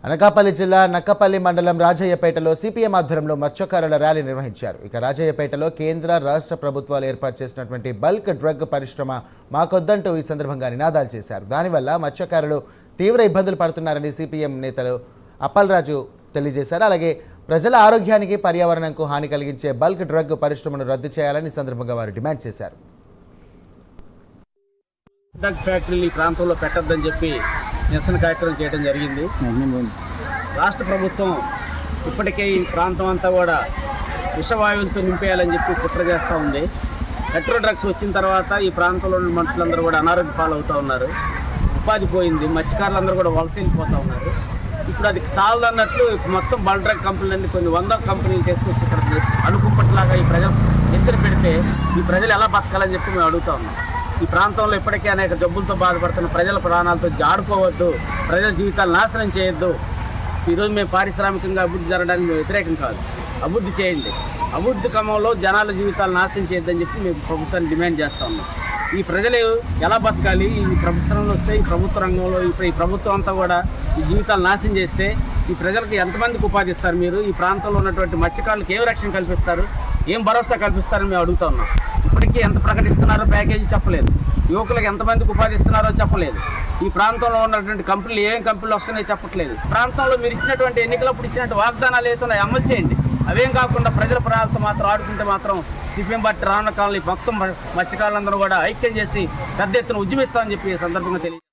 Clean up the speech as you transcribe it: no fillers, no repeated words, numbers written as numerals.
అనకాపల్లి జిల్లా నక్కపల్లి మండలం రాజయ్యపేటలో సిపిఎం ఆధ్వర్యంలో మత్స్యకారుల ర్యాలీ నిర్వహించారు. ఇక రాజయ్యపేటలో కేంద్ర రాష్ట్ర ప్రభుత్వాలు ఏర్పాటు చేసినటువంటి బల్క్ డ్రగ్ పరిశ్రమ మాకొద్దంటూ ఈ సందర్భంగా నినాదాలు చేశారు. దానివల్ల మత్స్యకారులు తీవ్ర ఇబ్బందులు పడుతున్నారని సిపిఎం నేతలు అప్పలరాజు తెలియజేశారు. అలాగే ప్రజల ఆరోగ్యానికి పర్యావరణంకు హాని కలిగించే బల్క్ డ్రగ్ పరిశ్రమను రద్దు చేయాలని ఈ సందర్భంగా వారు డిమాండ్ చేశారు. డ్రగ్ ఫ్యాక్టరీలు ఈ ప్రాంతంలో పెట్టొద్దని చెప్పి నిరసన కార్యక్రమం చేయడం జరిగింది. రాష్ట్ర ప్రభుత్వం ఇప్పటికే ఈ ప్రాంతం అంతా కూడా విషవాయువులతో నింపేయాలని చెప్పి కుట్ర చేస్తూ ఉంది. పెట్రోల్ డ్రగ్స్ వచ్చిన తర్వాత ఈ ప్రాంతంలో ఉన్న మనుషులందరూ కూడా అనారోగ్య పాలవుతూ ఉన్నారు. ఉపాధి పోయింది. మత్స్యకారులందరూ కూడా వలస వెళ్ళిపోతూ ఉన్నారు. ఇప్పుడు అది చాలదన్నట్లు మొత్తం బల్క్ డ్రగ్ కంపెనీలన్నీ కొన్ని 100 కంపెనీలు తీసుకొచ్చి ఇక్కడ అనుకుప్పట్లాగా ఈ ప్రజలు ఎత్తున పెడితే ఈ ప్రజలు ఎలా బతకాలని చెప్పి మేము అడుగుతా ఉన్నాం. ఈ ప్రాంతంలో ఇప్పటికే అనేక జబ్బులతో బాధపడుతున్న ప్రజల ప్రాణాలతో జాడుకోవద్దు, ప్రజల జీవితాలు నాశనం చేయొద్దు. ఈరోజు మేము పారిశ్రామికంగా అభివృద్ధి జరగడానికి మేము వ్యతిరేకం కాదు. అభివృద్ధి చేయండి. అభివృద్ధి క్రమంలో జనాల జీవితాలు నాశనం చేయొద్దని చెప్పి మేము ప్రభుత్వాన్ని డిమాండ్ చేస్తూ ఉన్నాం. ఈ ప్రజలు ఎలా బతకాలి? ఈ ప్రభుత్వంలో వస్తే ఈ ప్రభుత్వ రంగంలో ఈ ప్రభుత్వం అంతా కూడా ఈ జీవితాలు నాశనం చేస్తే ఈ ప్రజలకు ఎంతమందికి ఉపాధి ఇస్తారు? మీరు ఈ ప్రాంతంలో ఉన్నటువంటి మత్స్యకారులకు ఏం రక్షణ కల్పిస్తారు? ఏం భరోసా కల్పిస్తారని మేము అడుగుతా ఉన్నాం. ఇప్పటికీ ఎంత ప్రకటిస్తున్నారో ప్యాకేజీ చెప్పలేదు. యువకులకు ఎంతమందికి ఉపాధి ఇస్తున్నారో చెప్పలేదు. ఈ ప్రాంతంలో ఉన్నటువంటి కంపెనీలు ఏం కంపెనీలు వస్తున్నాయో చెప్పట్లేదు. ప్రాంతంలో మీరు ఇచ్చినటువంటి ఎన్నికలప్పుడు ఇచ్చినట్టు వాగ్దానాలు ఏతున్నాయో అమలు చేయండి. అవేం కాకుండా ప్రజల ప్రాణాలతో మాత్రం ఆడుకుంటే మాత్రం సిపిఎం పార్టీ రానున్న కాలంలో మొత్తం మత్స్యకారులందరూ కూడా ఐక్యం చేసి పెద్ద ఎత్తున ఉద్యమిస్తామని చెప్పి ఈ సందర్భంగా తెలియదు.